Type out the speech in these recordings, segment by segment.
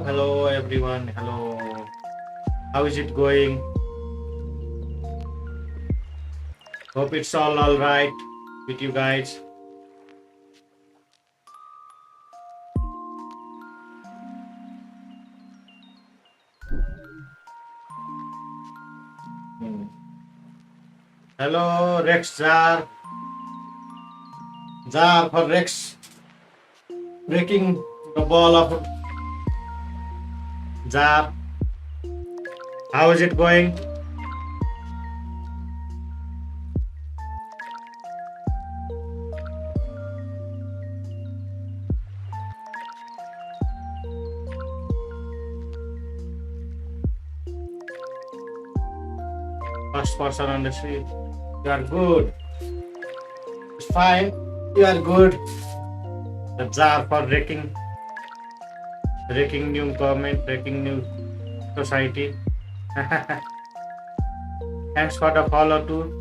Hello everyone. Hello. How is it going? Hope it's all right with you guys. Hmm. Hello, Rex Jar. Jar for Rex. Breaking the ball of Jar. How is it going? First person on the street. You are good. It's fine. You are good. The Jar for breaking new government, breaking new society. Thanks for the follow too.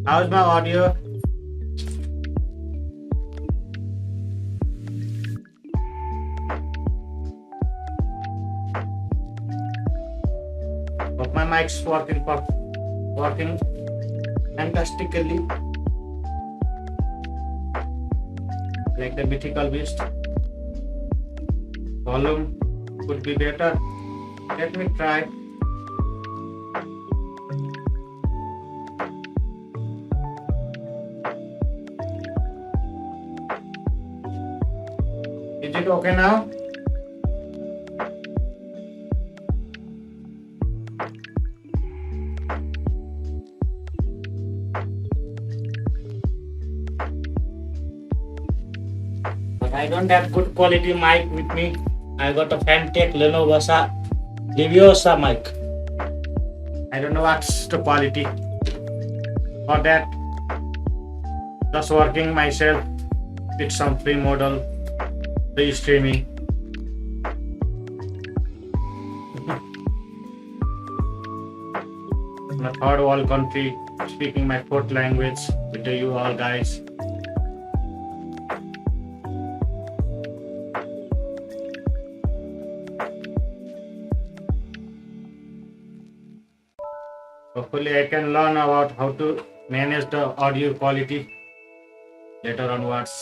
How's my audio? Hope my mic's working fantastically. Like the mythical beast. Volume could be better. Let me try. Is it okay now? I don't have good quality mic with me. I got a Fantech Leviosa mic. I don't know what's the quality. For that, just working myself with some free model, free streaming. My third world country, speaking my fourth language with you all guys. Hopefully I can learn about how to manage the audio quality later onwards.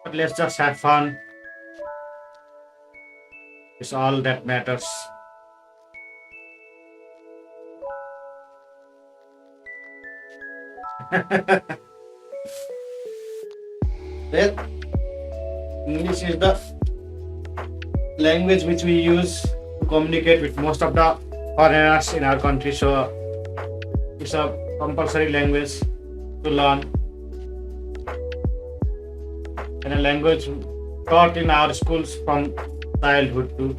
But let's just have fun. It's all that matters. Well, English is the language which we use to communicate with most of the foreigners in our country, so it's a compulsory language to learn, and a language taught in our schools from childhood too,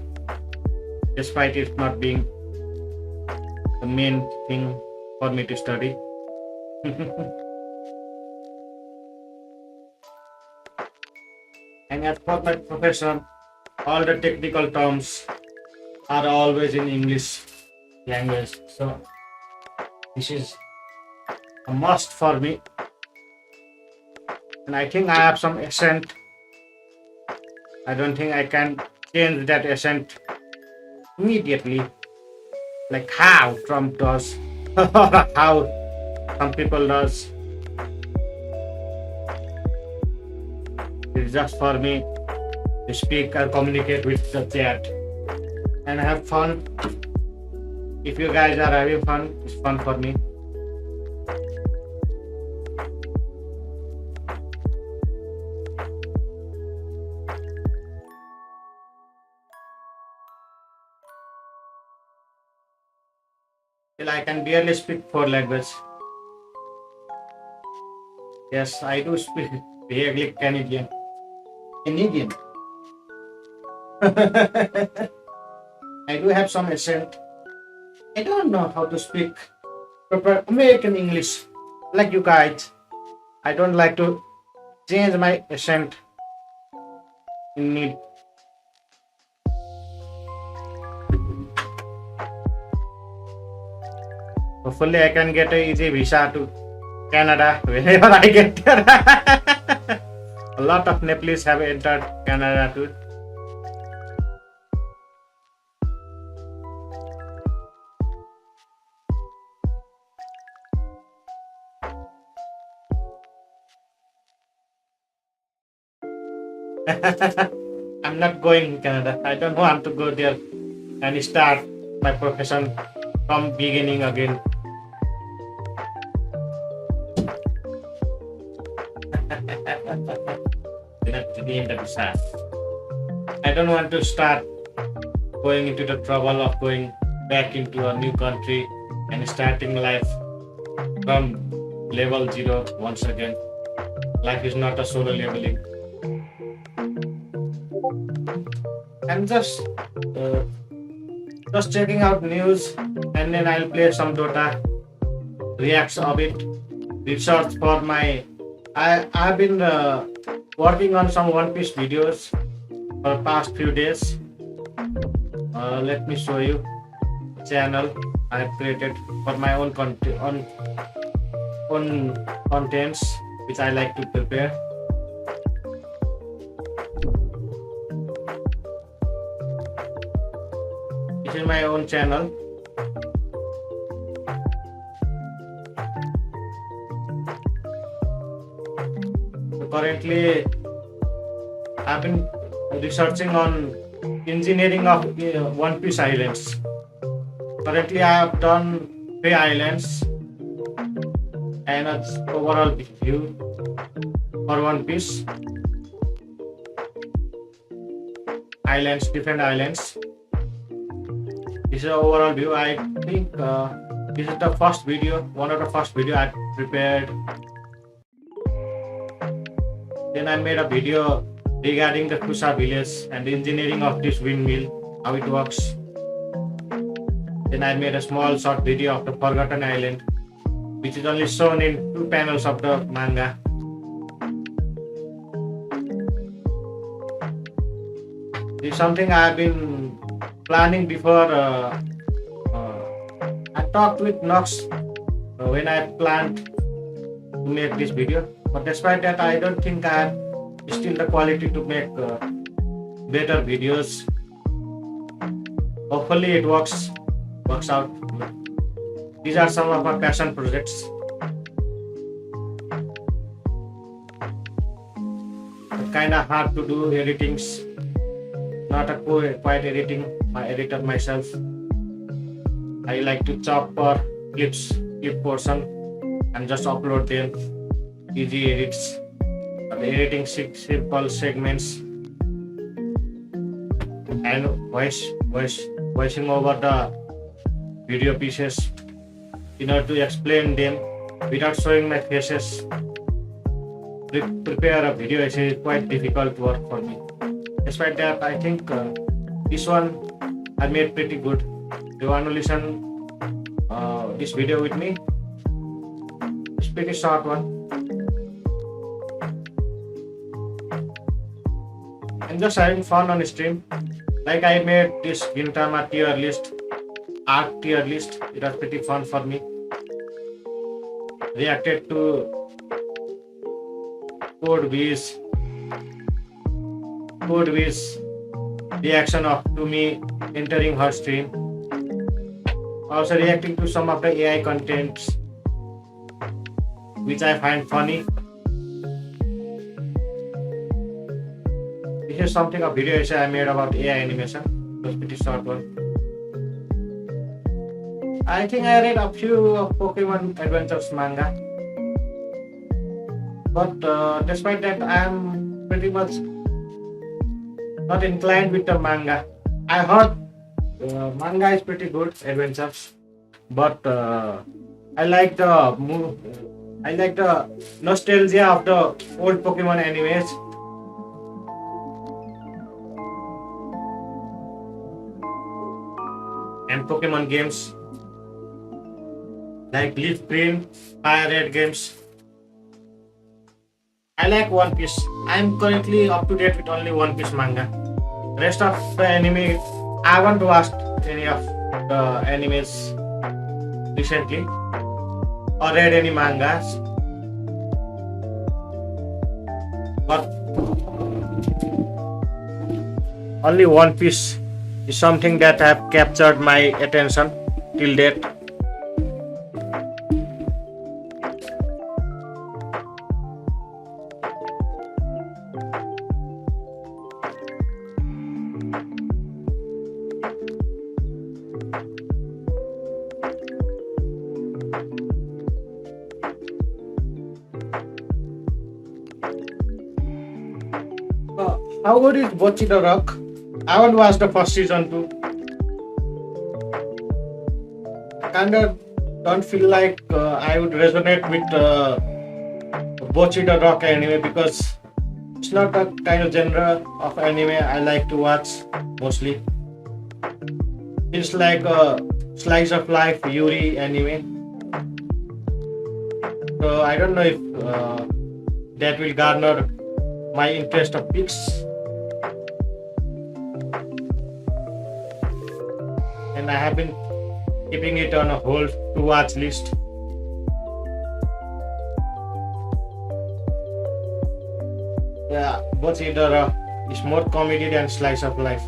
despite it not being the main thing for me to study. And as for my profession, all the technical terms are always in English language. So this is a must for me. And I think I have some accent. I don't think I can change that accent immediately, like how Trump does, or how some people does. It's just for me to speak or communicate with the chat and have fun. If you guys are having fun, it's fun for me. Well, I can barely speak 4 languages. Yes, I do speak vaguely Canadian. Canadian. I do have some accent. I don't know how to speak proper American English like you guys. I don't like to change my accent in need. Hopefully, I can get a easy visa to Canada whenever I get there. A lot of Nepalese have entered Canada too. I'm not going to Canada. I don't want to go there and start my profession from beginning again. I don't want to start going into the trouble of going back into a new country and starting life from level 0 once again. Life is not a solo leveling. I'm just checking out news, and then I'll play some Dota, reacts of it, research for my. I've been working on some One Piece videos for past few days. Let me show you the channel I have created for my own own contents which I like to prepare. This is my own channel. Currently, I've been researching on engineering of One Piece islands. Currently, I have done 3 islands and an overall view for One Piece islands, different islands. This is an overall view. I think this is the first video, one of the first video I prepared. Then I made a video regarding the Kusa village and the engineering of this windmill, how it works. Then I made a small short video of the Forgotten Island, which is only shown in two panels of the manga. This is something I have been planning before. I talked with Nox when I planned to make this video, but despite that, I don't think I have still the quality to make better videos. Hopefully, it works out. These are some of my passion projects. But kind of hard to do editings. Not a quiet editing. My editor myself. I like to chop for clip portion, and just upload them. Easy edits. The editing simple segments and voicing over the video pieces in order to explain them without showing my faces. Prepare a video is quite difficult work for me. Despite that, I think this one I made pretty good. You want to listen this video with me? It's pretty short one. I'm just having fun on stream. Like I made this Gintama tier list, art tier list. It was pretty fun for me. Reacted to Code V's reaction to me entering her stream. Also reacting to some of the AI contents which I find funny. This is something a video essay I made about AI animation. It was pretty short one. I think I read a few of Pokemon Adventures manga, but despite that, I am pretty much not inclined with the manga. I heard manga is pretty good, Adventures, but I like the nostalgia of the old Pokemon animes. And Pokemon games like Leaf Green, Fire Red games. I like One Piece. I'm currently up to date with only One Piece manga. Rest of the anime, I haven't watched any of the animes recently or read any mangas. But only One Piece is something that have captured my attention till date. How good is Bocchi the Rock? I haven't watched the first season too. Kinda don't feel like I would resonate with Bocchi the Rock anime because it's not the kind of genre of anime I like to watch mostly. It's like a slice of life Yuri anime. So I don't know if that will garner my interest of pics. And I have been keeping it on a hold to watch list. Yeah, Bocchi the Rock is more comedy than slice of life.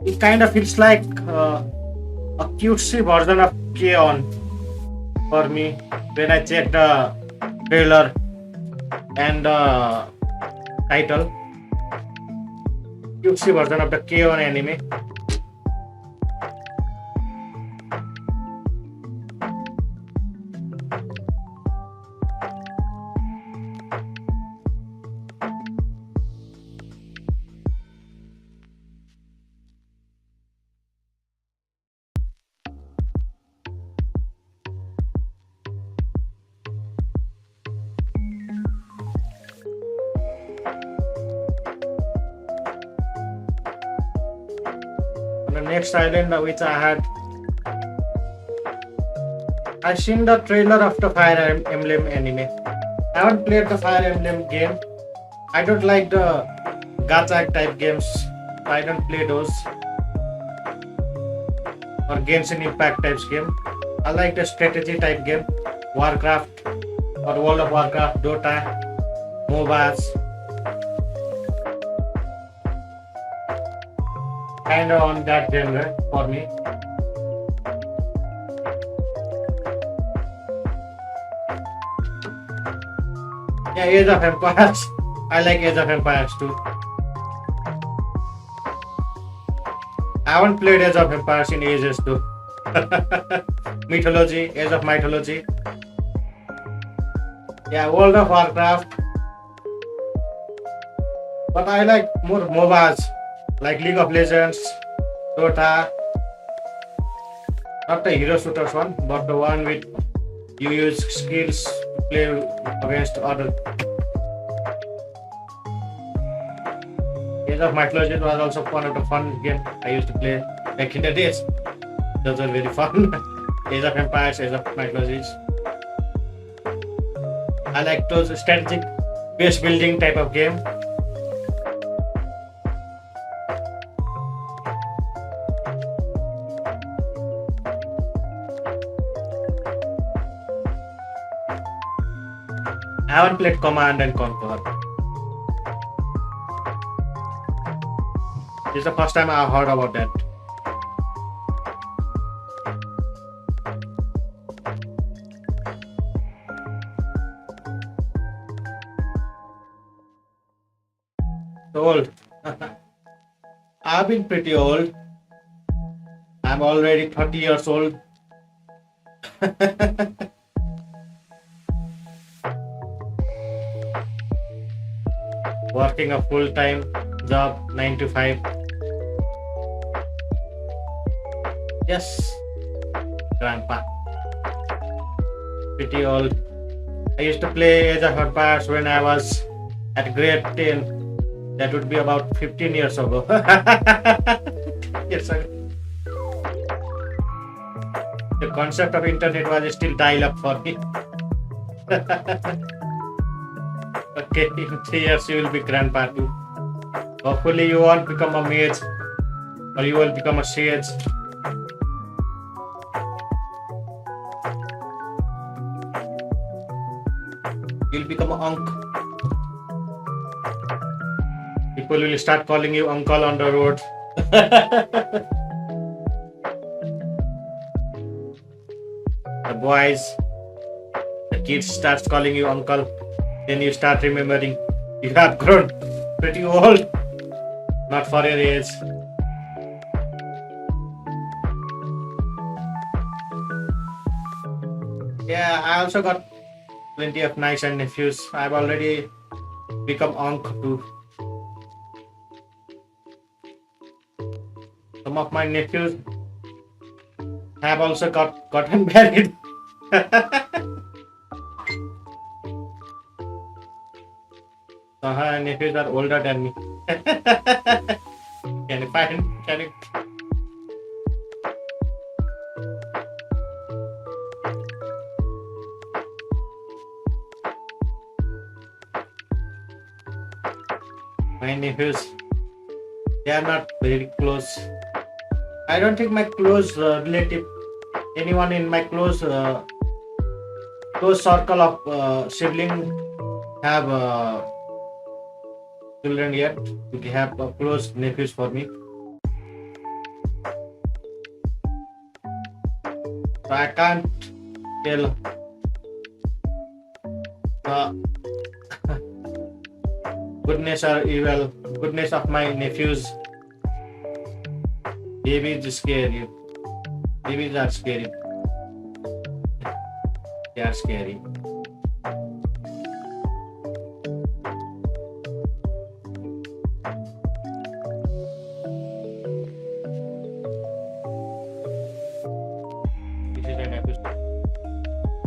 It kind of feels like a cutesy version of K-On! For me when I check the trailer and the title. Cutesy version of the K-On! Anime. the next island which I seen the trailer of the Fire Emblem anime. I haven't played the Fire Emblem game. I don't like the gacha type games. I don't play those. Or Genshin Impact types game. I like the strategy type game. Warcraft or World of Warcraft, Dota, MOBAs. Kinda on that genre for me. Yeah, Age of Empires. I like Age of Empires too. I haven't played Age of Empires in ages too. Mythology, Age of Mythology. Yeah, World of Warcraft. But I like more MOBAs like League of Legends, Dota. Not the hero shooters one, but the one with you use skills to play against other. Age of Mythology was also one of the fun game I used to play back in the days. Those are very fun. Age of Empires, Age of Mythologies. I like those strategic base building type of game. I haven't played Command and Conquer. This is the first time I heard about that. Old. I've been pretty old. I'm already 30 years old. Working a full-time job, 9 to 5. Yes, grandpa. Pretty old. I used to play Age of Empires when I was at grade 10. That would be about 15 years ago. Yes, sir. The concept of internet was still dial-up for me. Okay, in 3 years you will be grandpa too. Hopefully you won't become a mage or you will become a sage. You'll become an uncle. People will start calling you uncle on the road. The boys, the kids starts calling you uncle. Then you start remembering you have grown pretty old. Not for your age. Yeah, I also got plenty of niece and nephews. I've already become uncle too. Some of my nephews have also gotten married. Nephews are older than me. Can you find? Can you? My nephews, they are not very close. I don't think my close relative, anyone in my close circle of sibling have children yet. They have close nephews for me. So I can't tell goodness or evil, goodness of my nephews. Babies scare you. Babies are scary. They are scary.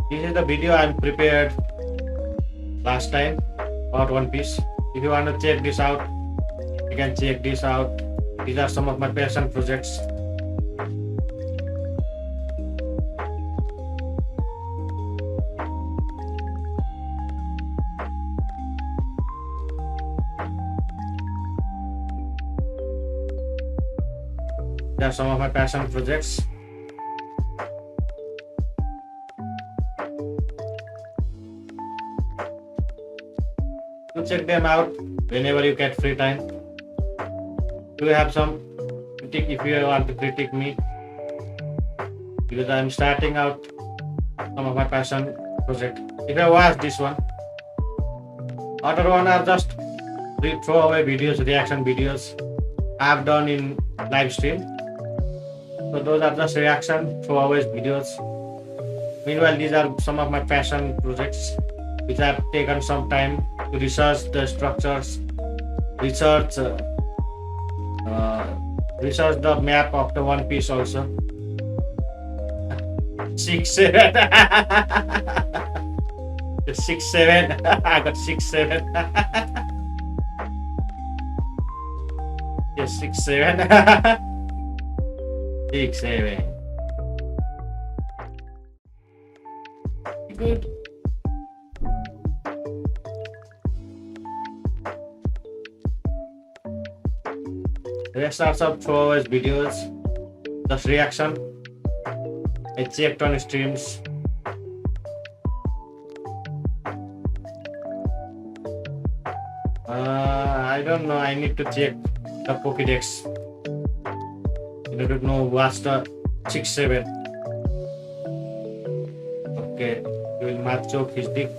This is the video I prepared last time about One Piece. If you want to check this out, you can check this out. These are some of my passion projects. They are some of my passion projects. To check them out whenever you get free time. Do you have some critique if you want to critique me? Because I'm starting out some of my passion project. If I watch this one, other one are just throwaway videos, reaction videos I've done in live stream. So those are just reaction throwaway videos. Meanwhile, these are some of my passion projects which I've taken some time to research the structures, research research the map of the One Piece also. 6-7. 6-7. I got 6-7. Yes, 6-7. 6-7. Good. Rest are some throwaway videos, just reaction. I checked on streams. I don't know. I need to check the Pokédex. I don't know what's the 6-7. Okay, you will match up his dick.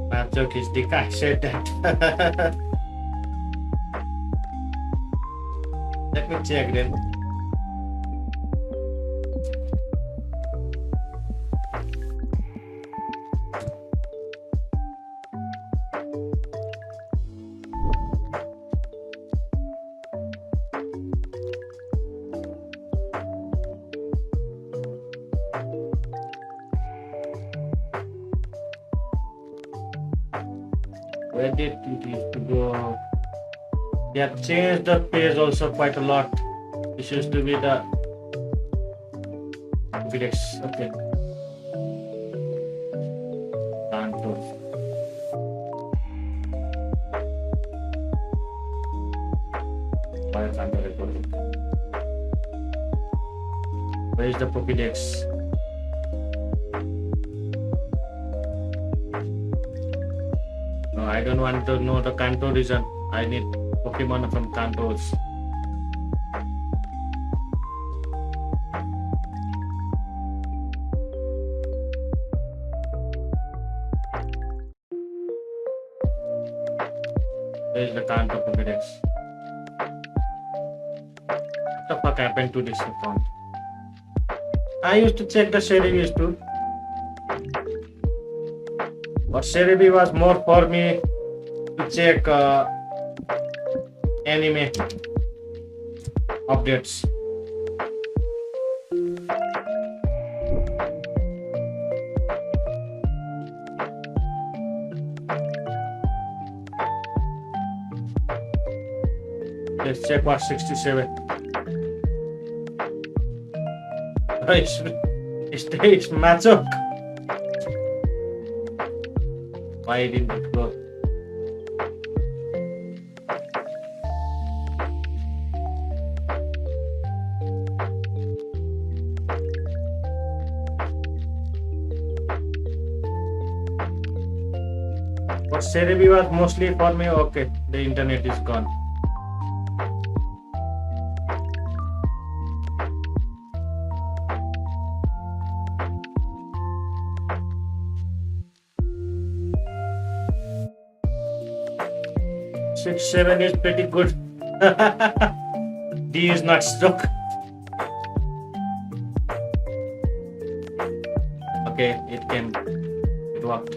Match his dick. I said that. Let me check then. Where did it used to go? They have changed the page also quite a lot. This used to be the Pokédex. Okay. Kanto. Why Kanto recording? Where is the Pokédex? No, I don't want to know the Kanto region. I need Pokemon from Kantos. Where is the Kanto Pokédex? What the fuck happened to this account? I used to check the Cerebi's too. But Cerebi was more for me to check anime updates. Let's check what 67. It's Machoke. Why didn't it go? But Cerebi was mostly for me. Okay, the internet is gone. Six, 7 is pretty good. D is not stuck. Okay, it came. It worked.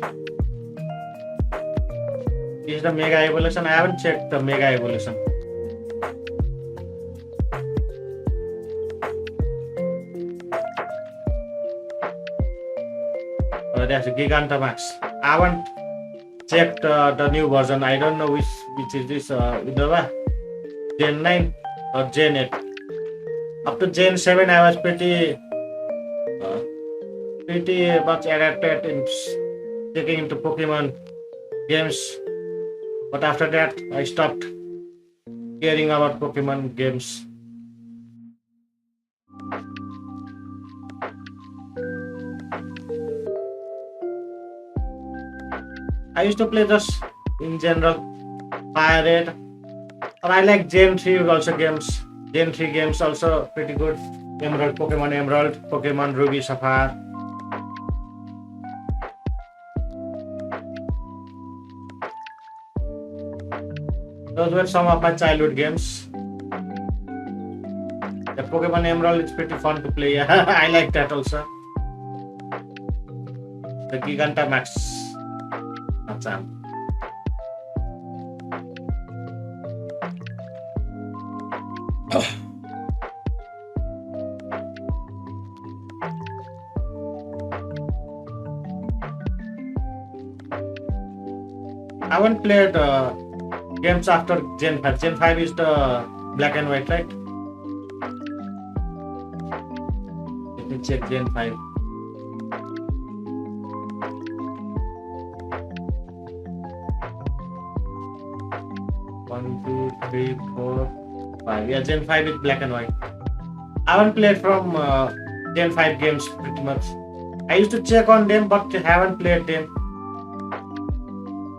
Is the Mega Evolution? I haven't checked the Mega Evolution. That's Gigantamax. I haven't checked the new version. I don't know which is this Udava Gen 9 or Gen 8. Up to Gen 7, I was uh, pretty much addicted in taking into Pokemon games. But after that, I stopped caring about Pokemon games. I used to play just in general Fire Red, or I like Gen 3 also games. Gen 3 games also pretty good. Emerald, Pokemon Ruby, Sapphire. Those were some of my childhood games. The Pokemon Emerald is pretty fun to play. I like that also. The Gigantamax. Macam. I haven't played games after Gen 5. Gen 5 is the black and white, right? Let me check Gen 5. One, two, three, four, five. Yeah, Gen 5 is black and white. I haven't played from Gen 5 games pretty much. I used to check on them, but haven't played them.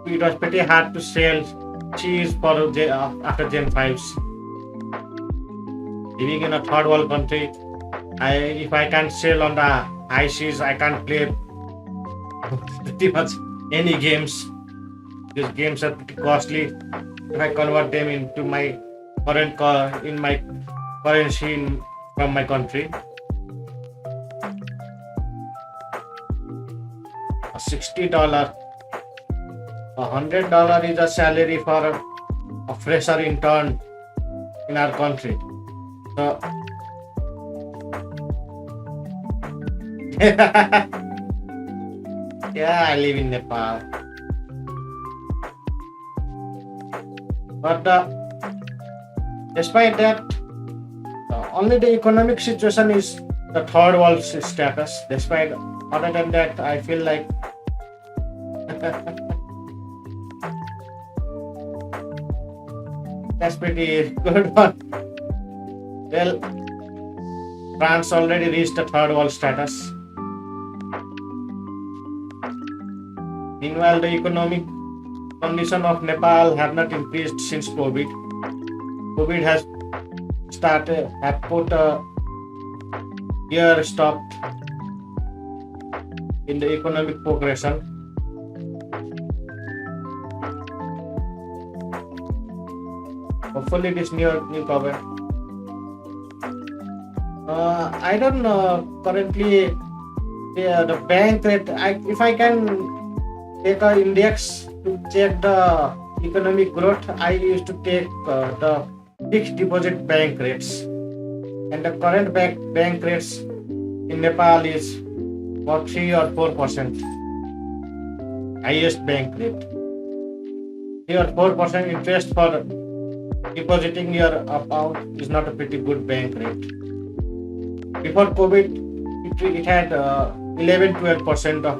It was pretty hard to sell cheese for after Gen 5s. Living in a third world country, if I can't sell on the high seas, I can't play pretty much any games. These games are pretty costly. If I convert them into my in my currency from my country, $60. $100 is a salary for a fresher intern in our country. So, yeah, I live in Nepal. But despite that, only the economic situation is the third world status. Despite other than that, I feel like that's pretty good one. Well, France already reached the third world status. Meanwhile, the economic condition of Nepal have not increased since COVID. COVID has put a year stop in the economic progression. Hopefully, this new cover. I don't know currently. Yeah, the bank rate. If I can take an index to check the economic growth, I used to take the fixed deposit bank rates, and the current bank rates in Nepal is about 3 or 4%. Highest bank rate. 3 or 4% interest for depositing your account is not a pretty good bank rate. Before COVID, it had 11-12% of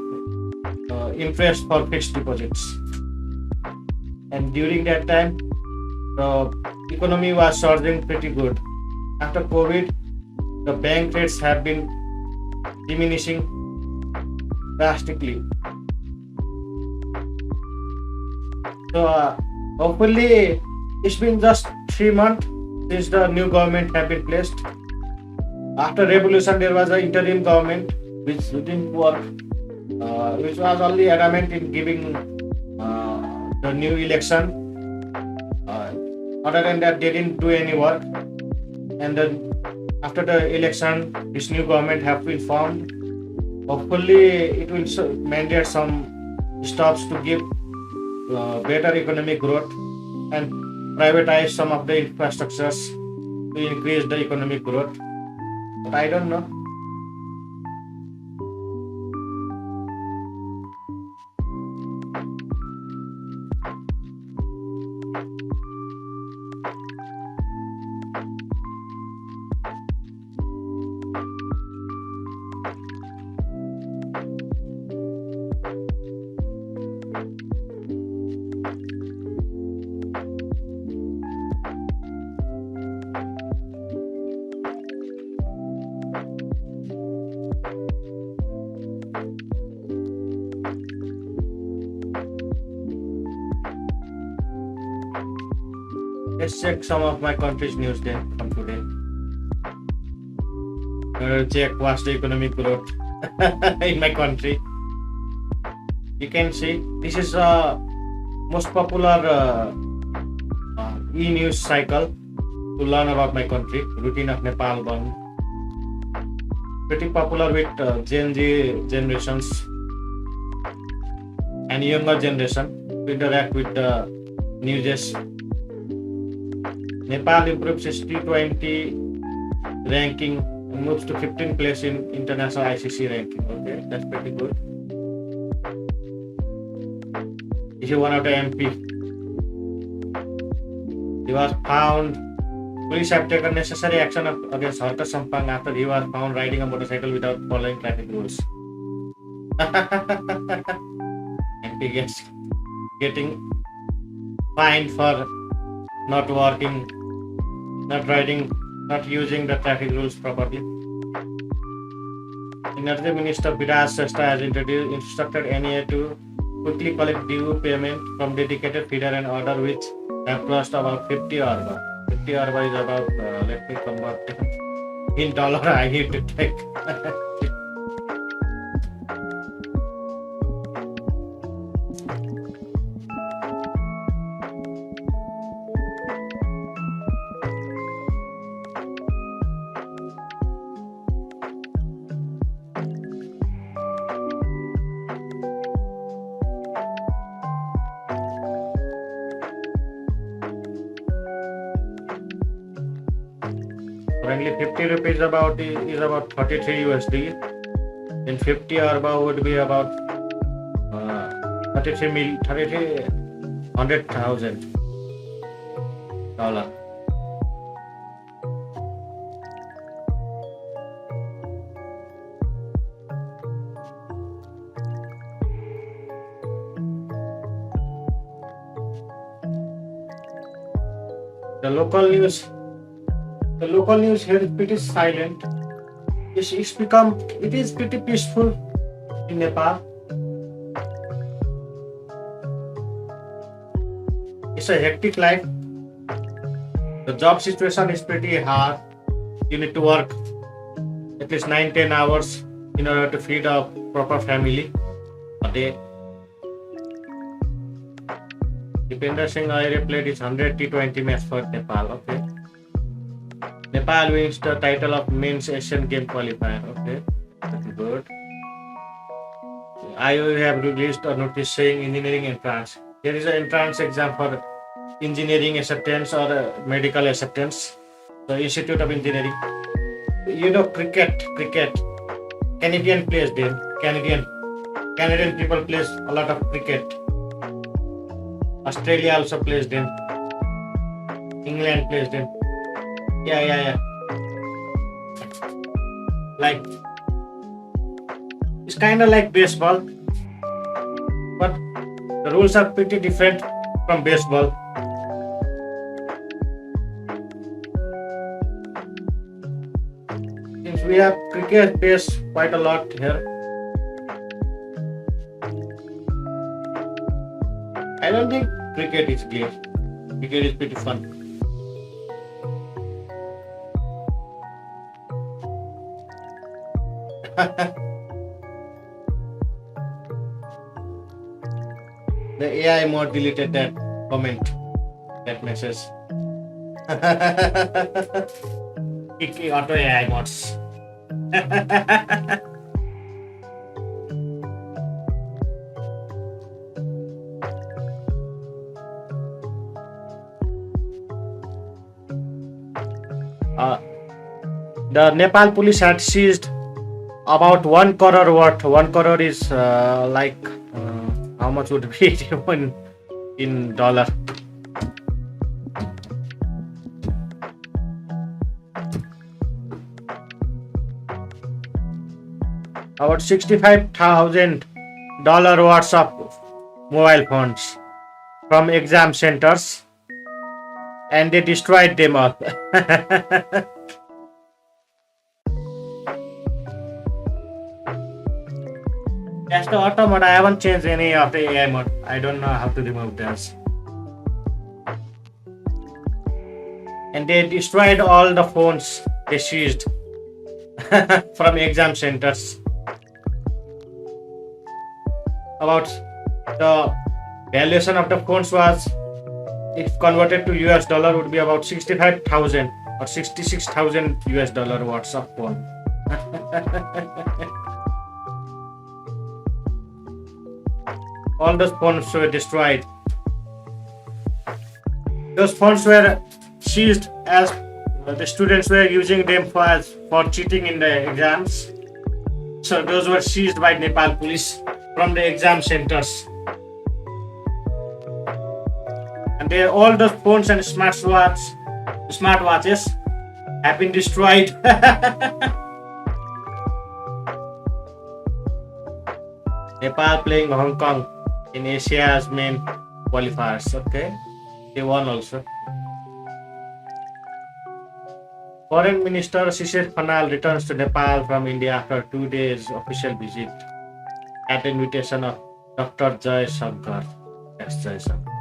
interest for fixed deposits, and during that time, the economy was surging pretty good. After COVID, the bank rates have been diminishing drastically. So hopefully, it's been just 3 months since the new government have been placed. After revolution, there was an interim government which didn't work, which was only adamant in giving the new election. Other than that, they didn't do any work. And then after the election, this new government have been formed. Hopefully, it will mandate some stops to give better economic growth and privatize some of the infrastructures to increase the economic growth. But I don't know. Let's check some of my country's news then from today. Check what's the economic growth in my country. You can see this is most popular e-news cycle to learn about my country. Routine of Nepal one. Pretty popular with Gen Z generations and younger generation to interact with the news. Nepal improves its T20 ranking and moves to 15th place in international ICC ranking. Okay, that's pretty good. This is one of the MP. He was found. Police have taken necessary action against Harka Sampang after he was found riding a motorcycle without following traffic rules. MP gets getting fined for not working, not riding, not using the traffic rules properly. Energy Minister Biraj Shrestha has instructed NEA to quickly collect due payment from dedicated feeder and order which have cost about 50 arba. 50 arba is about, let me convert in dollar. I need to take. Currently 50 rupees is about 33 USD. Then 50 arba would be about 100,000 dollar. The local news here is pretty silent. It is pretty peaceful in Nepal. It's a hectic life. The job situation is pretty hard. You need to work at least 9-10 hours in order to feed a proper family a day. Dipender Singh Aire played his 100 T20 match for Nepal. Okay. Nepal wins the title of men's Asian Game qualifier. Okay, that's good. IOU have released a notice saying engineering entrance. There is an entrance exam for engineering acceptance or medical acceptance. The Institute of Engineering. You know cricket. Canadian plays them. Canadian people plays a lot of cricket. Australia also plays them. England plays them. Yeah. Like it's kind of like baseball, but the rules are pretty different from baseball. Since we have cricket based quite a lot here, I don't think cricket is great. Cricket is pretty fun. The AI mod deleted that comment, that message. Auto AI mods. The Nepal police had seized about 1 crore worth. 1 crore is like how much would be it in dollar? About $65,000 worth of mobile phones from exam centers, and they destroyed them all. That's the auto mode. I haven't changed any of the AI mode. I don't know how to remove this. and they destroyed all the phones they seized from exam centers. About the valuation of the phones was, if converted to US dollar, would be about 65,000 or 66,000 US dollar worth of phone. All those phones were destroyed. Those phones were seized as the students were using them for cheating in the exams. So those were seized by Nepal police from the exam centers. And all those phones and smartwatches have been destroyed. Nepal playing Hong Kong in Asia's main qualifiers. Okay, they won also. Foreign Minister Shishir Khanal returns to Nepal from India after 2 days official visit at the invitation of Dr. Jay Shankar. That's Jay Shankar.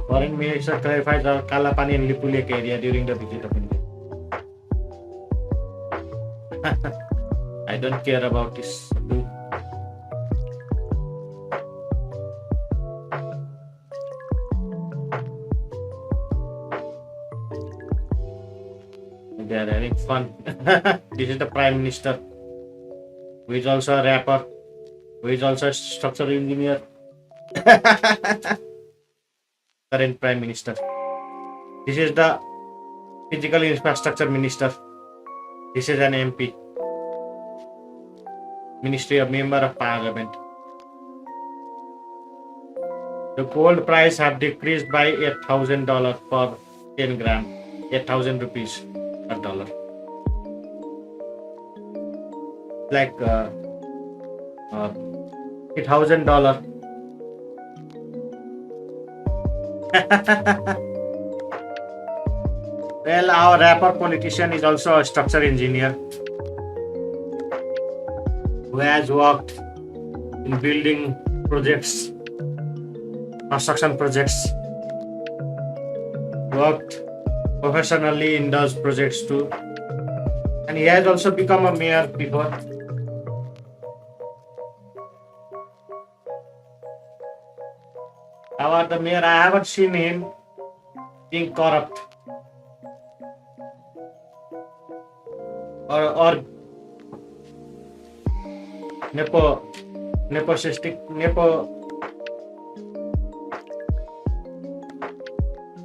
Foreign Minister clarified the Kalapani and Lipu Lake area during the visit of India. I don't care about this. They are having fun. This is the Prime Minister, who is also a rapper, who is also a structural engineer. Current Prime Minister. This is the Physical Infrastructure Minister. This is an MP. Ministry of Member of Parliament. The gold price have decreased by $8,000 for 10 gram. 8,000 rupees per dollar. Like $8,000. Well, our rapper politician is also a structural engineer who has worked in building projects, construction projects, worked professionally in those projects too, and he has also become a mayor before. About the mayor, I haven't seen him being corrupt or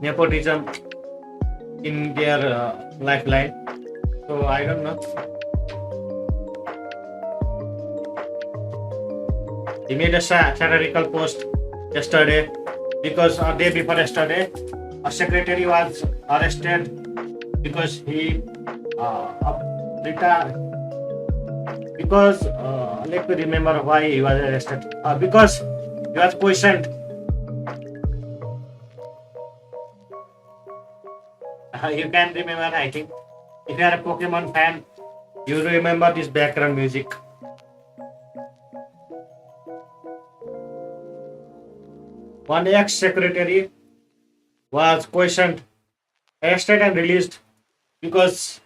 nepotism in their lifeline. So I don't know. He made a satirical post yesterday because a day before yesterday, a secretary was arrested because he retired. Because let me remember why he was arrested. Because he was questioned. You can remember, I think. If you are a Pokemon fan, you remember this background music. One ex-secretary was questioned, arrested and released because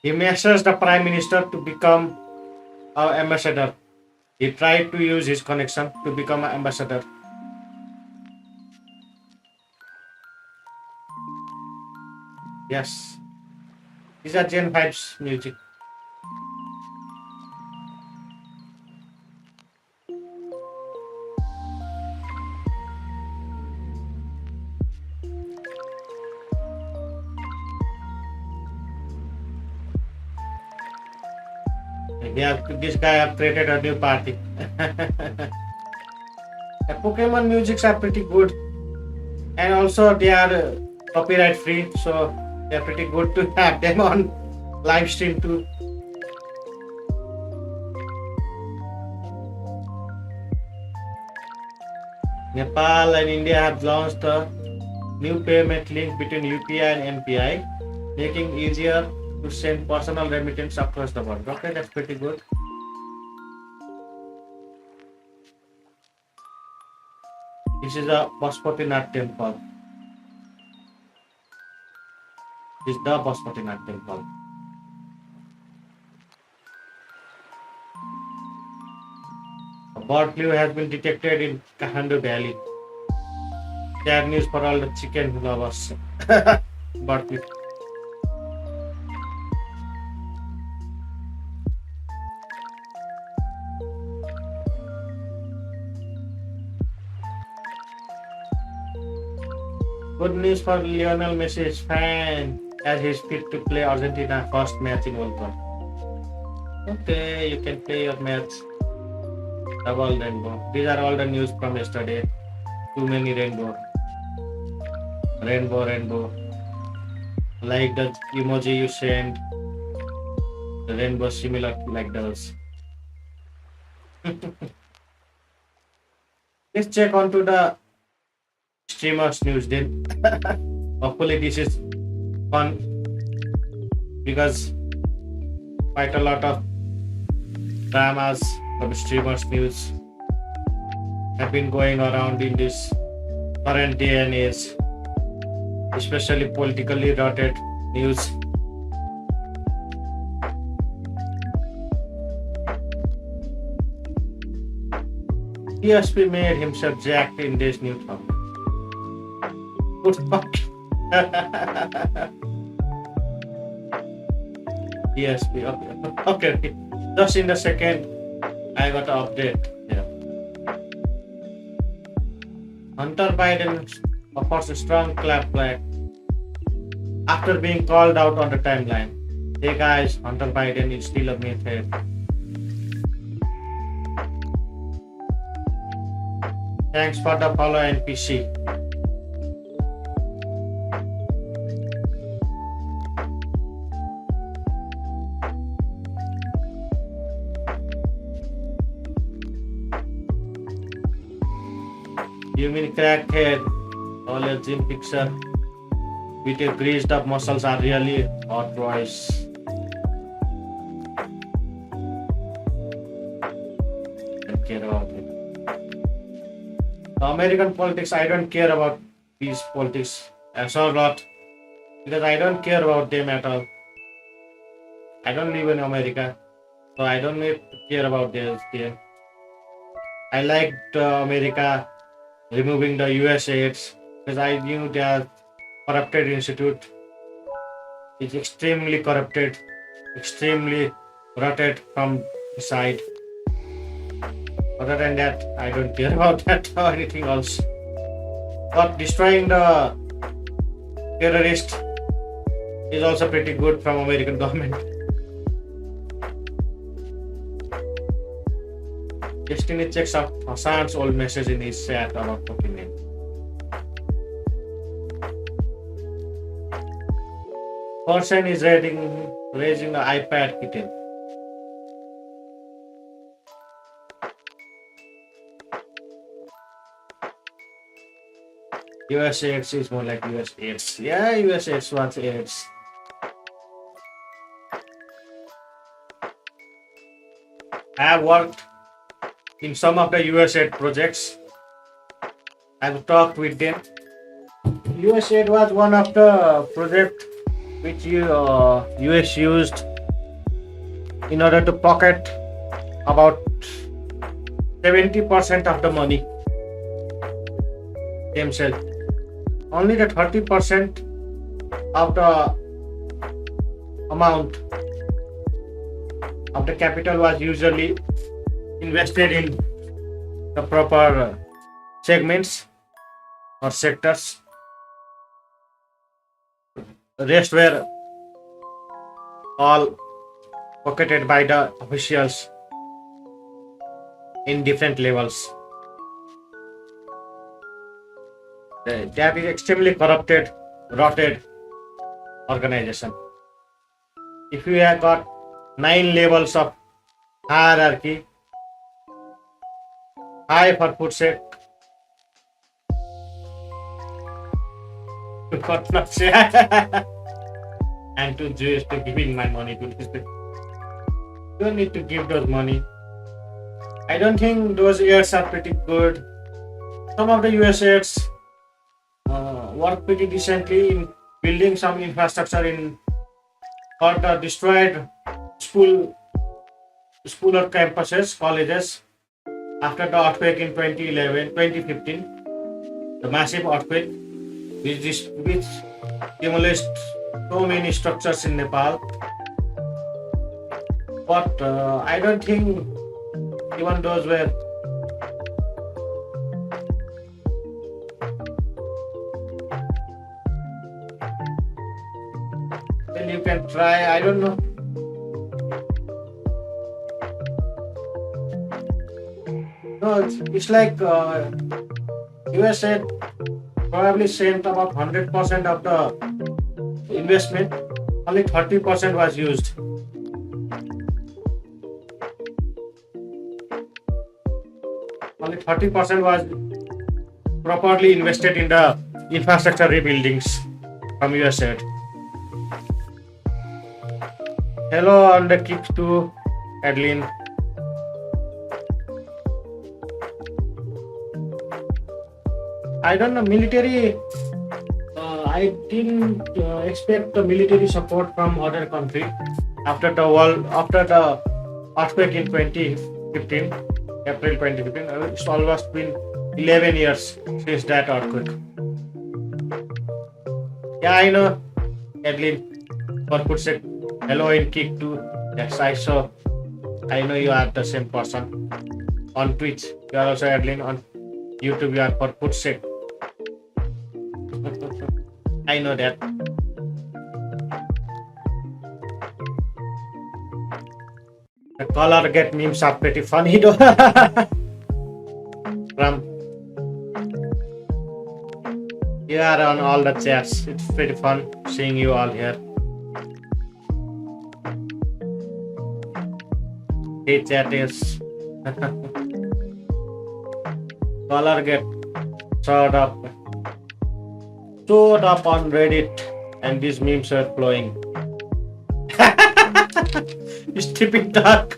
he messaged the Prime Minister to become our ambassador. He tried to use his connection to become an ambassador. Yes, these are Gen 5's music. This guy have created a new party. The Pokemon musics are pretty good, and also they are copyright free, so they are pretty good to have them on live stream too. Nepal and India have launched a new payment link between UPI and NPI, making easier to send personal remittance across the world. Okay, that's pretty good. This is a Pashupatinath temple. This is the Pashupatinath temple. A bird flu has been detected in Kathmandu Valley. Sad news for all the chicken lovers. Bird flu. Good news for Lionel Messi's fan as he's fit to play Argentina first match in World Cup. Okay, you can play your match. Double rainbow. These are all the news from yesterday. Too many rainbow. Rainbow. Like the emoji you sent. The rainbow similar like those. Let's check onto the streamers news then. Hopefully this is fun because quite a lot of dramas from streamers news have been going around in this current day and age, especially politically rooted news. ESP made himself jacked in this new town. Good fuck. ESP, okay. Just in the second, I got an update. Yeah. Hunter Biden offers a strong clapback after being called out on the timeline. Hey guys, Hunter Biden is still a meathead. Thanks for the follow, NPC. You mean crackhead? All a gym picture with your greased up muscles are really hot boys. Don't care about it. The American politics, I don't care about these politics as a lot because I don't care about them at all. I don't live in America, so I don't need to care about this there. I liked America removing the US aids because I knew their corrupted institute is extremely corrupted, extremely rotted from the side. Other than that, I don't care about that or anything else. But destroying the terrorist is also pretty good from American government. Destiny checks out Hassan's old message in his chat about fucking name. Person is raising the iPad kitten. US AIDS is more like US AIDS. Yeah, US AIDS wants AIDS. I have worked in some of the USAID projects. I've talked with them. USAID was one of the projects which US used in order to pocket about 70% of the money themselves. Only the 30% of the amount of the capital was usually invested in the proper segments or sectors. The rest were all pocketed by the officials in different levels. That is extremely corrupted, rotted organization. If you have got 9 levels of hierarchy, high for food sake, and to Jews to giving my money to this. You don't need to give those money. I don't think those ads are pretty good. Some of the US ads work pretty decently in building some infrastructure in or the destroyed school or campuses, colleges after the earthquake in 2015, the massive earthquake which demolished so many structures in Nepal. But I don't think even those were. Then you can try. I don't know. No, it's like USA probably sent about 100% of the investment. Only 30% was used. Only 30% was properly invested in the infrastructure rebuildings from USA. Hello on the kick to Adeline. I don't know military. I didn't expect the military support from other country after the earthquake in 2015, April 2015. It's almost been 11 years since that earthquake. Yeah, I know, Adeline. For good sake, hello in kick too. Yes, I saw. I know you are the same person on Twitch. You are also Adeline on YouTube. You are for good sake. I know that. The color get memes are pretty funny though. From you are on all the chats. It's pretty fun seeing you all here. Hey chat is color get showed up on Reddit and these memes are flowing. Stupid duck.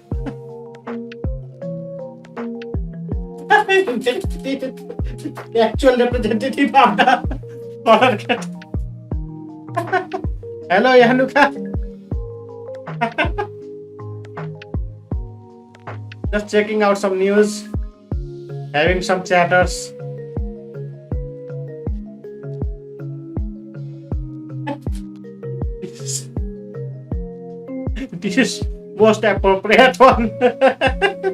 The actual representative of the color cat. Hello Yanuka. Just checking out some news, having some chatters. This is most appropriate one.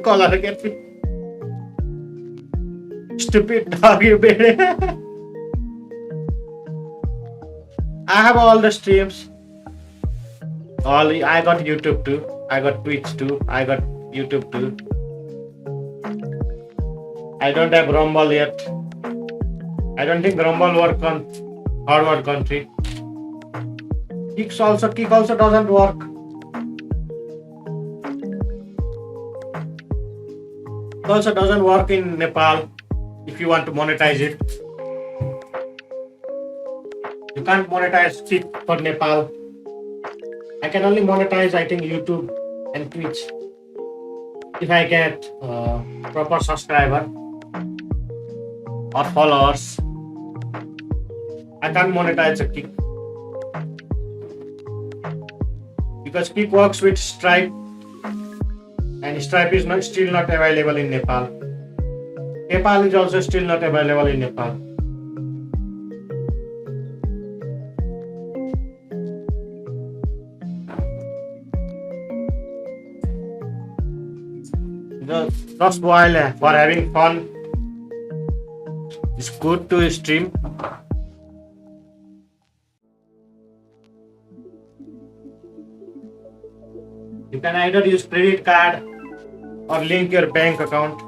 Color get me. Stupid dog, you baby. I have all the streams. I got YouTube too. I got Twitch too. I got YouTube too. I don't have Rumble yet. I don't think Rumble work on Harvard country. Kick also doesn't work. It also doesn't work in Nepal if you want to monetize it. You can't monetize Kick for Nepal. I can only monetize I think YouTube and Twitch if I get proper subscriber or followers. I can't monetize a Kick because Kick works with Stripe and Stripe is still not available in Nepal. PayPal is also still not available in Nepal. Just while for having fun, it's good to stream. You can either use credit card or link your bank account.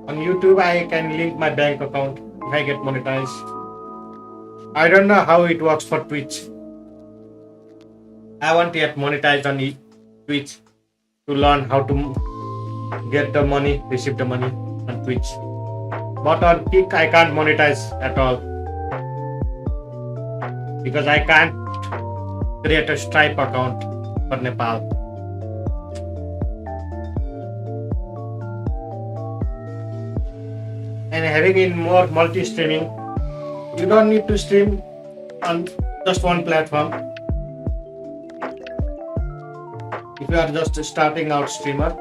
On YouTube, I can link my bank account if I get monetized. I don't know how it works for Twitch. I haven't yet monetized on Twitch to learn how to get the money, receive the money on Twitch. But on Kick, I can't monetize at all. because I can't create a Stripe account for Nepal. And having in more multi-streaming, you don't need to stream on just one platform. If you are just a starting out streamer,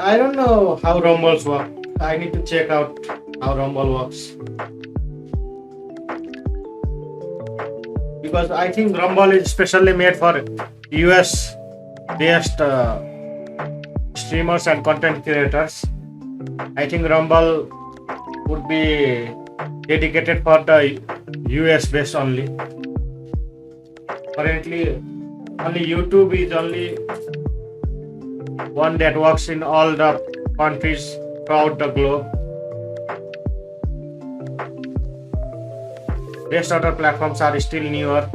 I don't know how Rumbles work. I need to check out how Rumble works. Because I think Rumble is specially made for US based streamers and content creators. I think Rumble would be dedicated for the US based only. Currently, only YouTube is only one that works in all the countries throughout the globe. Rest other platforms are still newer.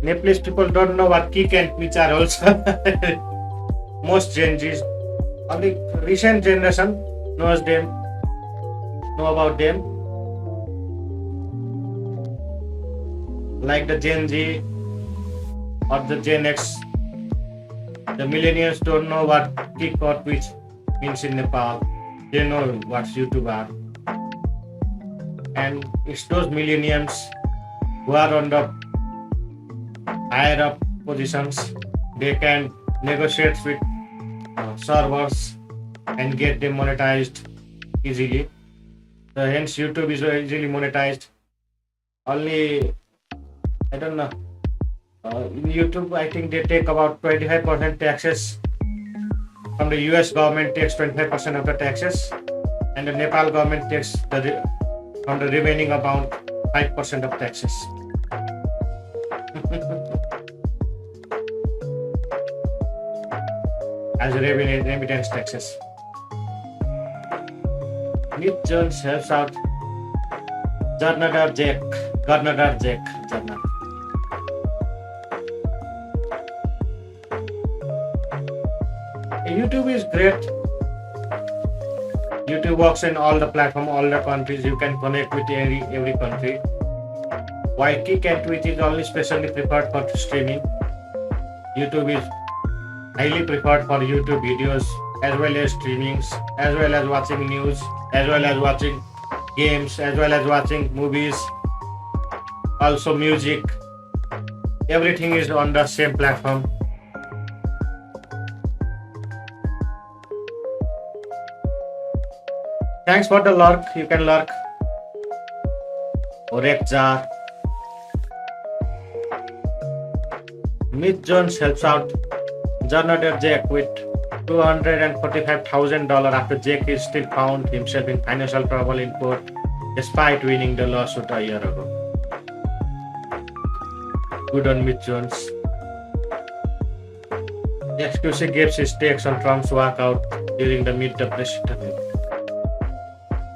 Nepalese people don't know what Kick and Twitch are also. Most Gen Zs, only recent generation know about them. Like the Gen Z or the Gen X. The millennials don't know what Kick or Twitch means in Nepal. They know what YouTube are. And it's those millennials who are on the higher up positions. They can negotiate with servers and get them monetized easily. Hence YouTube is easily monetized. Only, I don't know. In YouTube, I think they take about 25% taxes. From the US government takes 25% of the taxes, and the Nepal government takes from the remaining amount 5% of taxes. As remittance taxes. Nick Jones helps out Jarnadar Jack. YouTube is great. YouTube works in all the platforms, all the countries. You can connect with every country. While Kick and Twitch is only specially preferred for streaming, YouTube is highly preferred for YouTube videos as well as streamings, as well as watching news, as well as watching games, as well as watching movies, also music. Everything is on the same platform. Thanks for the lurk. You can lurk. Orekjar. Miss Jones helps out Jarnadar Jack with $245,000 after Jack is still found himself in financial trouble in court despite winning the lawsuit a year ago. Good on Miss Jones. The excuse gives his takes on Trump's walkout during the meet the press interview.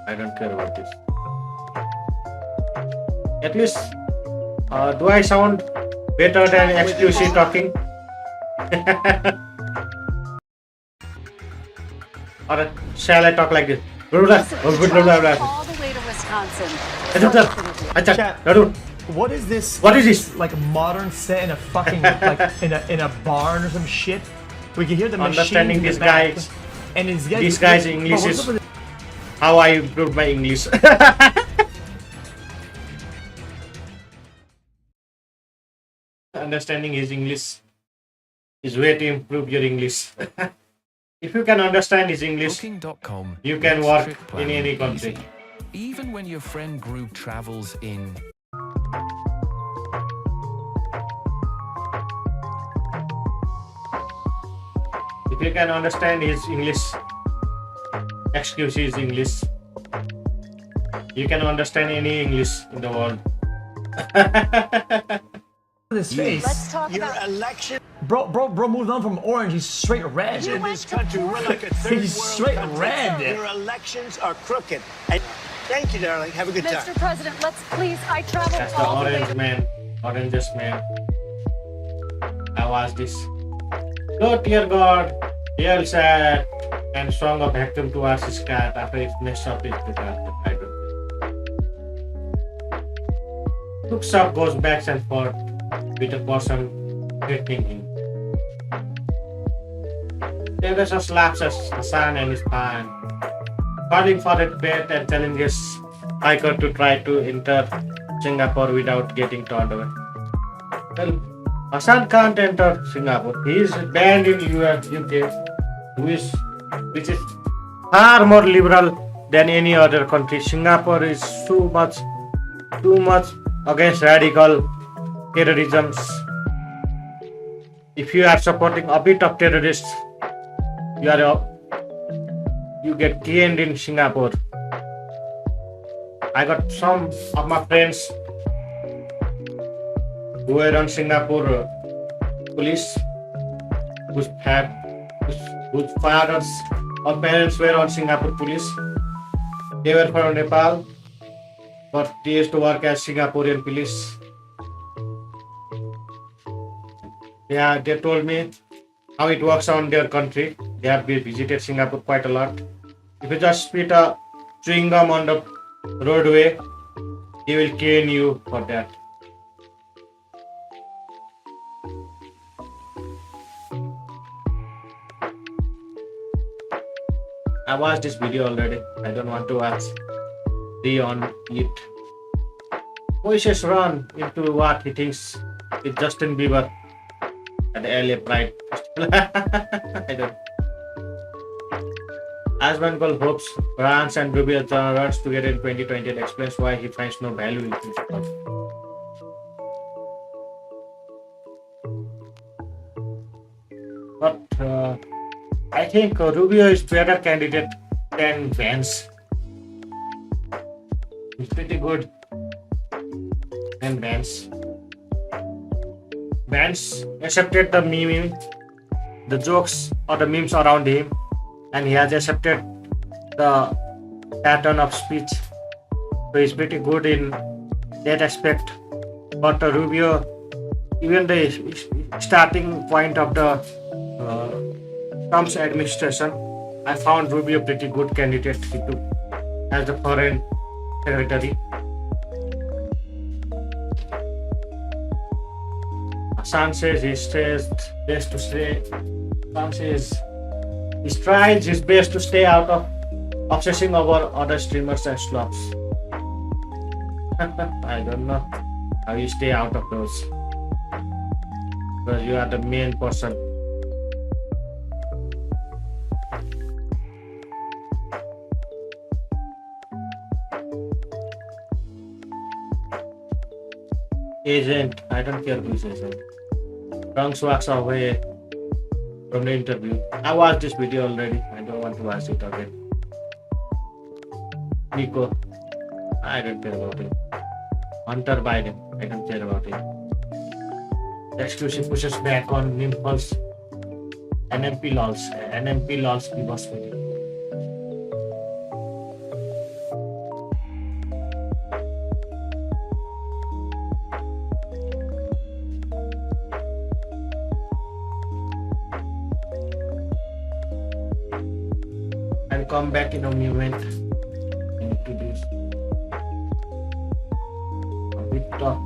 I don't care about this. At least, do I sound better than XQC talking? Or shall I talk like this? All the way to Wisconsin. What is this? What is this? Like a modern set in a fucking like in a barn or some shit. We can hear the Understanding machines this guy's and this guy's English is how I improved my English. Understanding his English is way to improve your English. If you can understand his English, you can work in any country. Even when your friend group travels in. If you can understand his English, excuse his English, you can understand any English in the world. His face. Let's talk Your about election Bro moved on from orange. He's straight red. in this country, we're like a third He's world straight country. red. Your elections are crooked. And thank you, darling. Have a good time. Mr. President. Let's please. I traveled That's the all the way orange to man. Oranges Man. I watched this. Go dear God, yell sad, and song of vacuum to ask his cat after it messed up his cat. I don't know. Looks up, goes back and forth with the person threatening him. Pegasus laughs at Hassan and his pan, calling for a bet and challenges hiker to try to enter Singapore without getting turned away. Well, Hassan can't enter Singapore. He is banned in UK, which is far more liberal than any other country. Singapore is too much against radical terrorism. If you are supporting a bit of terrorists, you get canned in Singapore. I got some of my friends who were on Singapore police, whose fathers or parents were on Singapore police. They were from Nepal, but they used to work as Singaporean police. Yeah, they told me how it works on their country. They have visited Singapore quite a lot. If you just spit a chewing gum on the roadway, they will cane you for that. I watched this video already. I don't want to watch on it. Moises run into what he thinks is Justin Bieber at the LA Pride Festival. I don't. Asmongold hopes France and Rubio runs together in 2020 and explains why he finds no value in principle. But I think Rubio is better candidate than Vance. He's pretty good than Vance. Vance accepted the meme, the jokes or the memes around him, and he has accepted the pattern of speech. So he's pretty good in that aspect. But Rubio, even the starting point of the Trump's administration, I found Rubio pretty good candidate as the foreign secretary. Hassan says he tries his best to stay out of obsessing over other streamers and slobs. I don't know how you stay out of those, because you are the main person. Agent, I don't care who is agent. Trunks walks away from the interview. I watched this video already. I don't want to watch it again. Nico, I don't care about him. Hunter Biden, I don't care about him. Exclusive pushes back on Nimple's NMP lols. NMP lols की बस में. Come back in a moment. I need to do a bit of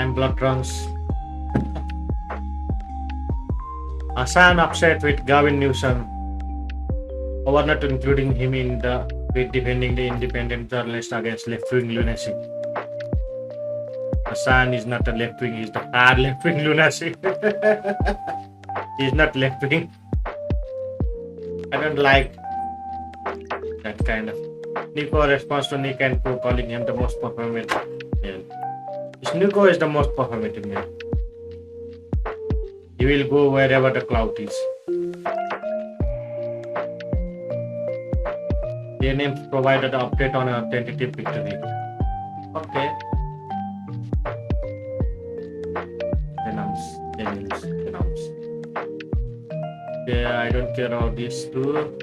I'm blood drunks. Hassan upset with Gavin Newsom over not including him in the with defending the independent journalist against left-wing lunacy. Hassan is not a left-wing, he's the far left-wing lunacy. He's not left-wing. I don't like that kind of. Nico responds to Nick and Pooh calling him the most performative male. This Nico is the most performative male. He will go wherever the cloud is. Their names provided an update on a tentative victory. Okay. Denounce. Yeah, I don't care about these two.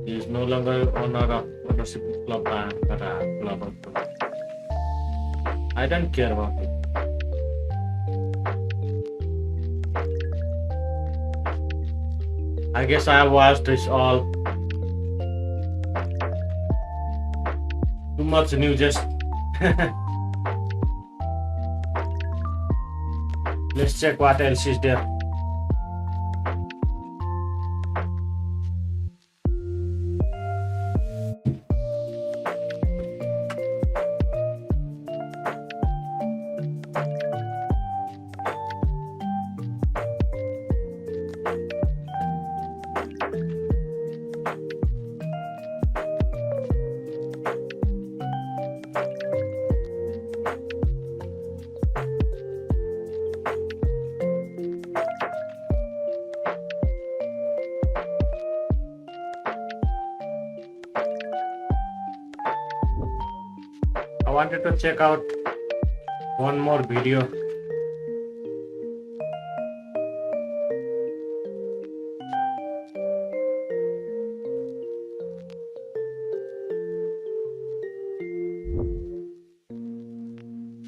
He is no longer ownership club. I don't care about it. I guess I have watched this all. Too much news. Just let's check what else is there. I wanted to check out one more video.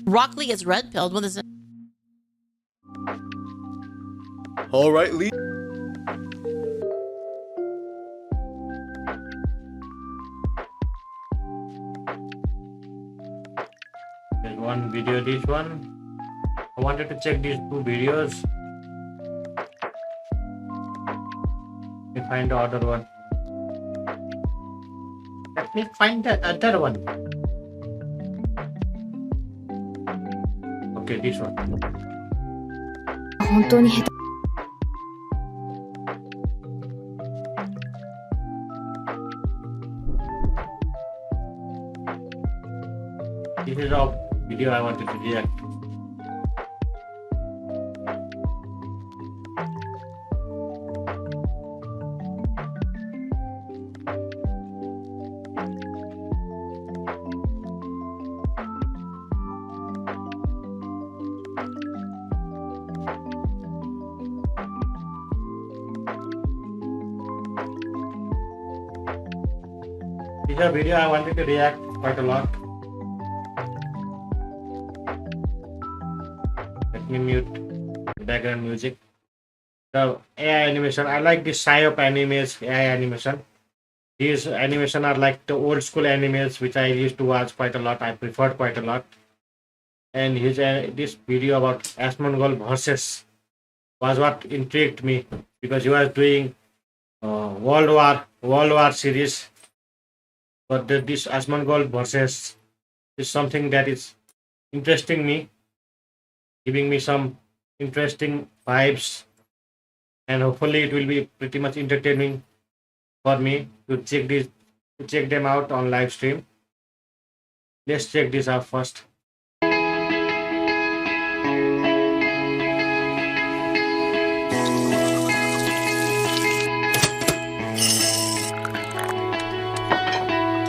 Rockley is red pilled when this. All right, Lee. There's one video, this one. I wanted to check these two videos. Let me find the other one. Let me find the other one. Okay, this one. 本当に下手。 This is a video I wanted to react. This is a video I wanted to react quite a lot. Let me mute the background music. The AI animation, I like this psyop animes, AI animation. These animation are like the old school animes which I used to watch quite a lot. I preferred quite a lot. And his this video about Asmongold versus was what intrigued me because he was doing World War series. But this Asmongold versus is something that is interesting me, giving me some interesting vibes, and hopefully it will be pretty much entertaining for me to check them out on live stream. Let's check this out first.「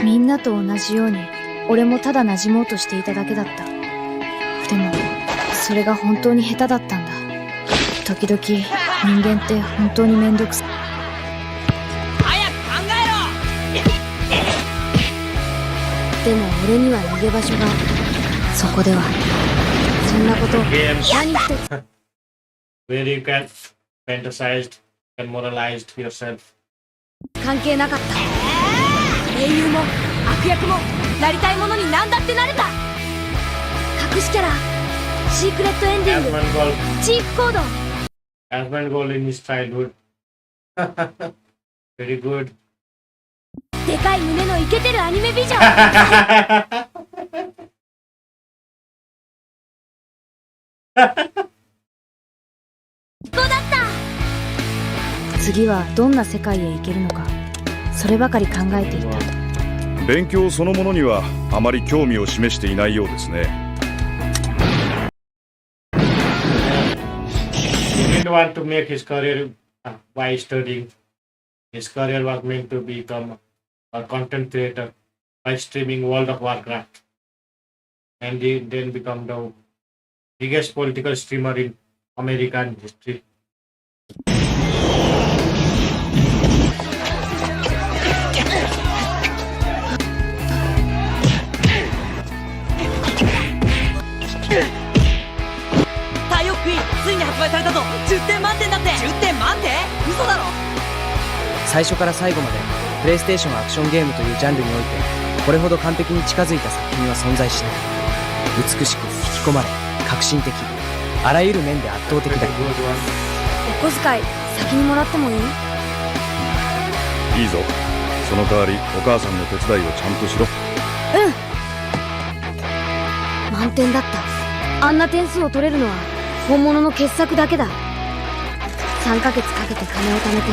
みんなと同じように俺もただ馴染もうとしていただけだった」「でもそれが本当に下手だったんだ」「時々人間って本当にめんどくさい」でも俺には逃げ場所がある。そこではそんなこと何一つ Where you can fantasize and moralize yourself. 関係なかった。英雄も悪役もなりたいものに何だってなれた。隠しキャラシークレットエンディング Asmongold. チーフコード Asmongold in his childhood. Very good. でかい胸のイケてるアニメ美女最高だった次はどんな世界へ行けるのかそればかり考えていた勉強そのものにはあまり興味を示していないようですね。He didn't want to make his career by studying. His career was meant to become a content creator by streaming World of Warcraft. And he then become the biggest political streamer in American history. 太陽クイーンついに発売されたぞ。10点満点だって。10点満点？嘘だろ。最初から最後までプレイステーションアクションゲームというジャンルにおいてこれほど完璧に近づいた作品は存在しない。美しく引き込まれ革新的あらゆる面で圧倒的だ。お小遣い先にもらってもいい？いいぞ。その代わりお母さんの手伝いをちゃんとしろ。満点だった。あんな点数を取れるのは本物の傑作だけだ。3ヶ月かけて金を貯めて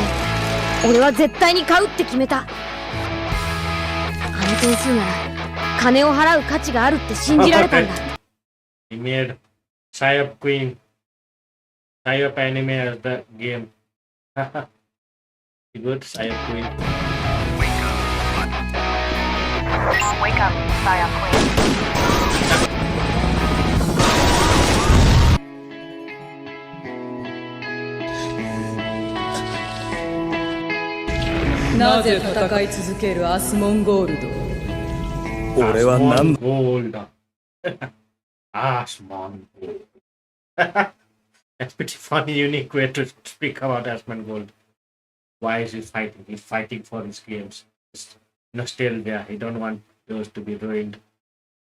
俺は絶対に買うって決めた。あの点数なら金を払う価値があるって信じられたんだ。He made Psyop Queen, Psyop anime as the game. Good, Psyop Queen. Wake up, Psyop Queen. なぜ戦い続けるアスモンゴールド。俺は何 Gold. Asmongold. That's pretty funny, unique way to speak about Asmongold. Why is he fighting? He's fighting for his games. It's nostalgia. He don't want those to be ruined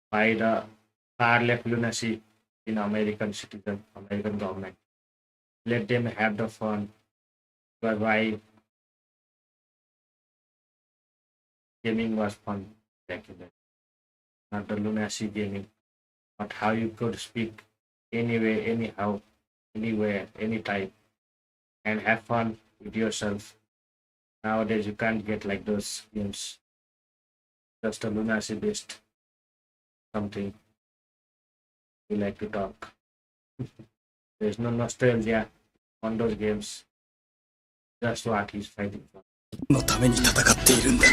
by the far left lunacy in American citizen, American government. Let them have the fun. But why gaming was fun back in then. Not the lunacy gaming, but how you could speak anyway, anyhow, anywhere, anytime, and have fun with yourself. Nowadays, you can't get like those games. Just a lunacy based something. We like to talk. There's no nostalgia on those games. Just what he's fighting for. のために戦っているんだ。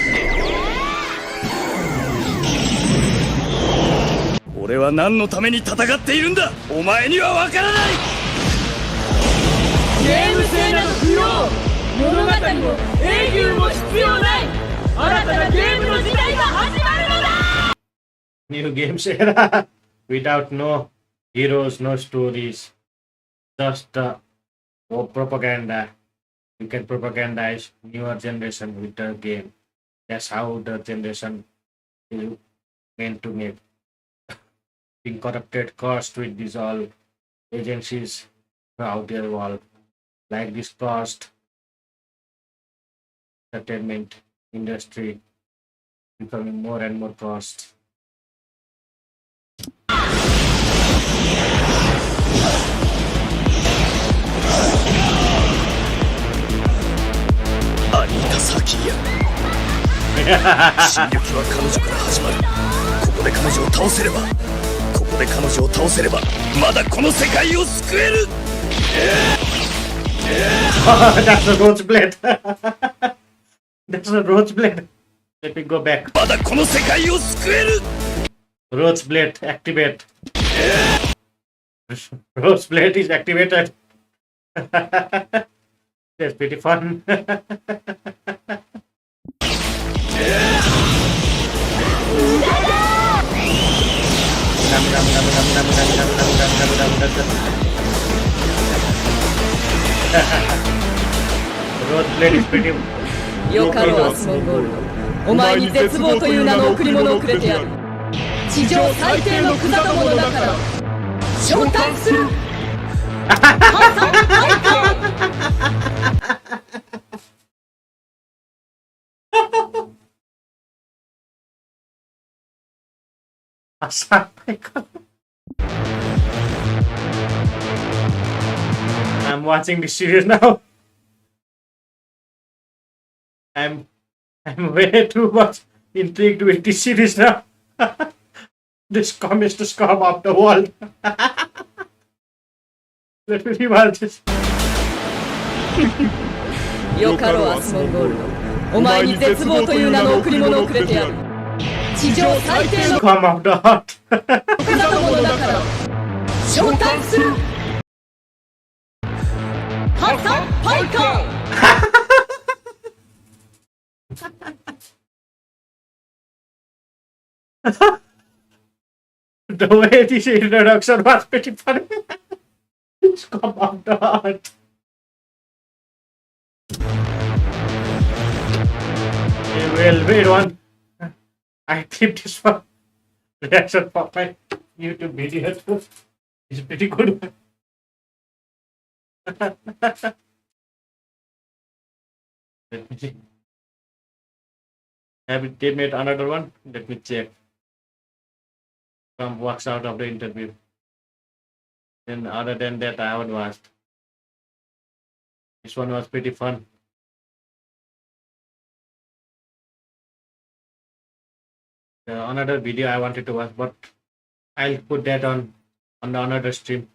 俺は何のために戦っているんだ。お前にはわからない。ゲーム性など不要。物語も英雄も必要ない。新たなゲームの時代が始まるのだ。 New games era without no heroes, no stories, just propaganda. You can propagandize newer generation with the game. That's how the generation is meant to make. Being corrupted, cursed with these all agencies throughout their world, like this cost, entertainment industry becoming more and more cost. アニータ・サーキーヤ進撃は彼女から始まる。ここで彼女を倒せればまだこの世界を救える。That's a roach blade. That's a roach blade. Let me go back. まだこの世界を救える。 Roach blade activate. Roach blade is activated. That's pretty fun. Roach blade is pretty. よかろうアスモンゴールド。お前に絶望という名の贈り物をくれてやる。地上最低のクザどもの中だ。召喚する I'm watching this series now. I'm way too much intrigued with this series now. This communist scum of the world. Let me rewatch this. よかろうアスモンゴールドお前に絶望という名の贈り物をくれてやる地上最低の Scum of the heart. 複雑者だから召喚するハッタンパイカー The way this introduction was pretty funny. Scum of the heart. Well, wait one. I think this one reaction for my YouTube video too. It's pretty good. Let me see. Have they made another one? Let me check. Some walks out of the interview. Then other than that, I haven't watched. This one was pretty fun. Another video I wanted to watch, but I'll put that on the another stream.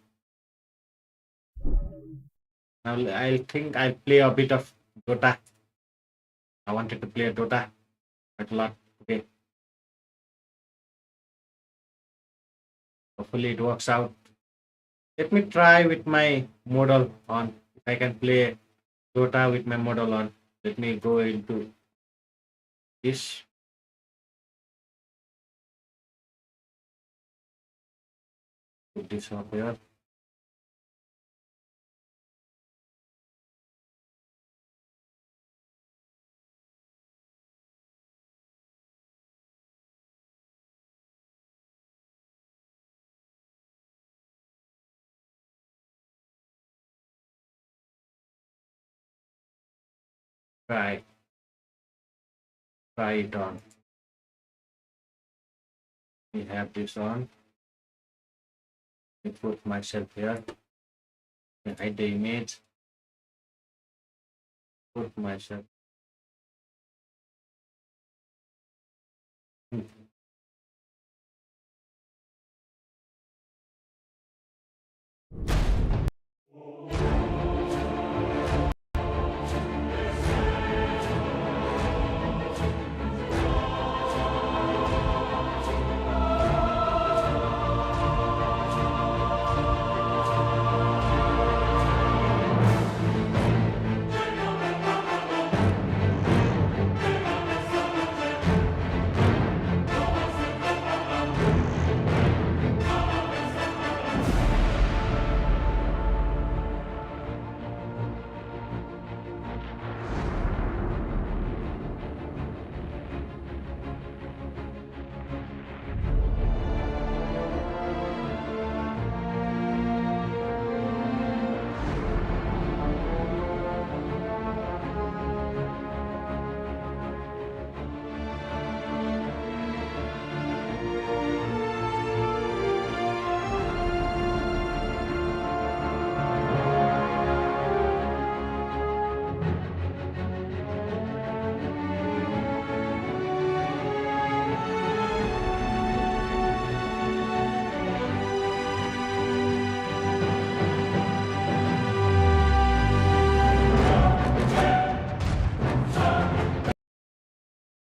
Now I think I'll play a bit of Dota. I wanted to play Dota quite a lot today. Hopefully it works out. Let me try with my model on. If I can play Dota with my model on. Let me go into this. Put this up here. Try it on. We have this on. I put myself here. Then hide the image. Put myself.